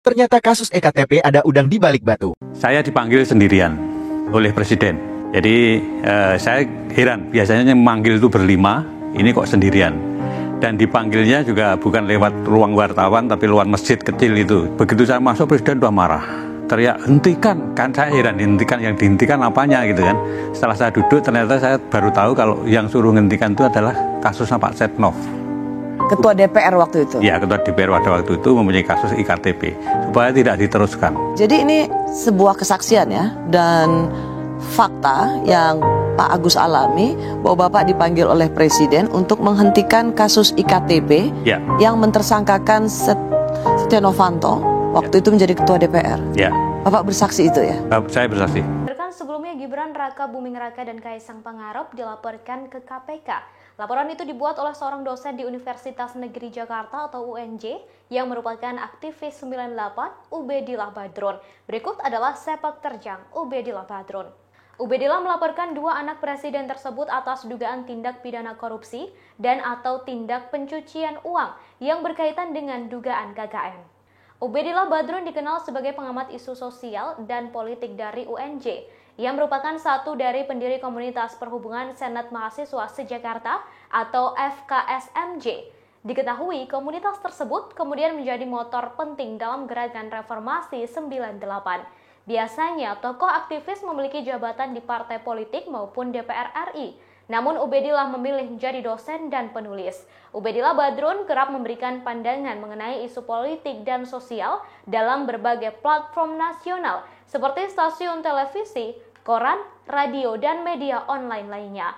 Ternyata kasus EKTP ada udang di balik batu. Saya dipanggil sendirian oleh Presiden. Jadi saya heran, biasanya yang memanggil itu berlima, ini kok sendirian. Dan dipanggilnya juga bukan lewat ruang wartawan, tapi lewat masjid kecil itu. Begitu saya masuk, Presiden udah marah. Teriak, hentikan. Kan saya heran, hentikan, yang dihentikan apanya gitu kan. Setelah saya duduk, ternyata saya baru tahu kalau yang suruh hentikan itu adalah kasusnya Pak Setnov. Ketua DPR waktu itu? Ya, Ketua DPR pada waktu itu mempunyai kasus IKTP, supaya tidak diteruskan. Jadi ini sebuah kesaksian ya, dan fakta yang Pak Agus alami, bahwa Bapak dipanggil oleh Presiden untuk menghentikan kasus IKTP ya, yang mentersangkakan Setia Novanto waktu itu menjadi Ketua DPR. Ya. Bapak bersaksi itu ya? Saya bersaksi. Sebelumnya Gibran Raka Buming Raka dan Kaisang Pangarep dilaporkan ke KPK. Laporan itu dibuat oleh seorang dosen di Universitas Negeri Jakarta atau UNJ yang merupakan aktivis 98 Ubedillah Badrun. Berikut adalah sepak terjang Ubedillah Badrun. Ubedillah melaporkan dua anak presiden tersebut atas dugaan tindak pidana korupsi dan atau tindak pencucian uang yang berkaitan dengan dugaan KKN. Ubedillah Badrun dikenal sebagai pengamat isu sosial dan politik dari UNJ. Ia merupakan satu dari pendiri komunitas perhubungan Senat Mahasiswa Se-Jakarta atau FKSMJ. Diketahui komunitas tersebut kemudian menjadi motor penting dalam gerakan reformasi 98. Biasanya tokoh aktivis memiliki jabatan di partai politik maupun DPR RI. Namun Ubedillah memilih menjadi dosen dan penulis. Ubedillah Badrun kerap memberikan pandangan mengenai isu politik dan sosial dalam berbagai platform nasional seperti stasiun televisi, koran, radio, dan media online lainnya.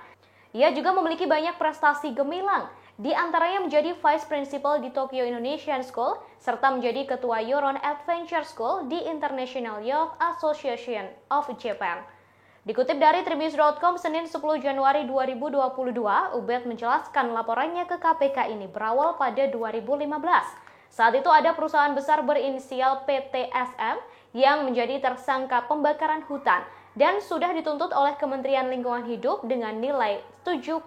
Ia juga memiliki banyak prestasi gemilang, di antaranya menjadi Vice Principal di Tokyo Indonesian School, serta menjadi Ketua Yoron Adventure School di International Youth Association of Japan. Dikutip dari Tribus.com, Senin 10 Januari 2022, Ubed menjelaskan laporannya ke KPK ini berawal pada 2015. Saat itu ada perusahaan besar berinisial PTSM yang menjadi tersangka pembakaran hutan dan sudah dituntut oleh Kementerian Lingkungan Hidup dengan nilai 7,9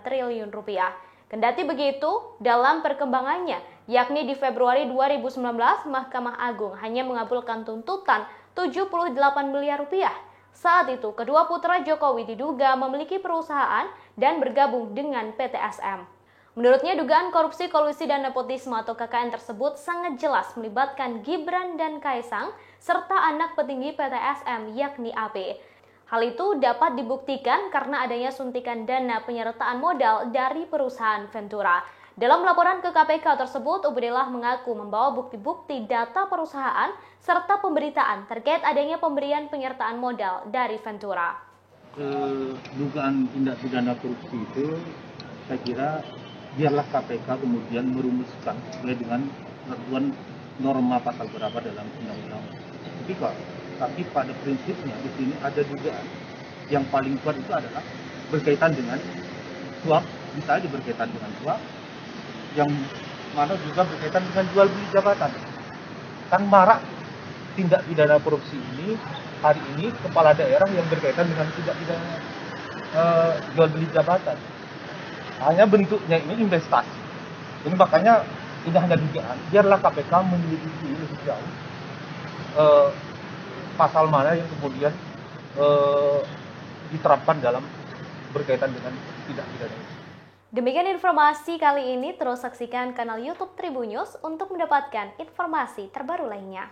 triliun rupiah. Kendati begitu, dalam perkembangannya, yakni di Februari 2019, Mahkamah Agung hanya mengabulkan tuntutan 78 miliar rupiah. Saat itu, kedua putra Jokowi diduga memiliki perusahaan dan bergabung dengan PTSM. Menurutnya, dugaan korupsi, kolusi, dan nepotisme atau KKN tersebut sangat jelas melibatkan Gibran dan Kaisang, serta anak petinggi PTSM yakni AP. Hal itu dapat dibuktikan karena adanya suntikan dana penyertaan modal dari perusahaan Ventura. Dalam laporan ke KPK tersebut, Ubedillah mengaku membawa bukti-bukti data perusahaan serta pemberitaan terkait adanya pemberian penyertaan modal dari Ventura. Dugaan tindak pidana korupsi itu, saya kira biarlah KPK kemudian merumuskan sesuai dengan ketentuan norma pasal berapa dalam undang-undang tipikor. Tapi pada prinsipnya di sini ada dugaan yang paling kuat itu adalah berkaitan dengan suap, bisa aja berkaitan dengan suap, yang mana juga berkaitan dengan jual beli jabatan. Kan marak tindak pidana korupsi ini hari ini kepala daerah yang berkaitan dengan tindak pidana jual beli jabatan. Hanya bentuknya ini investasi. Ini makanya ini hanya dugaan. Biarlah KPK menyelidiki lebih jauh pasal mana yang kemudian diterapkan dalam berkaitan dengan tindak pidana ini. Demikian informasi kali ini, terus saksikan kanal YouTube Tribun News untuk mendapatkan informasi terbaru lainnya.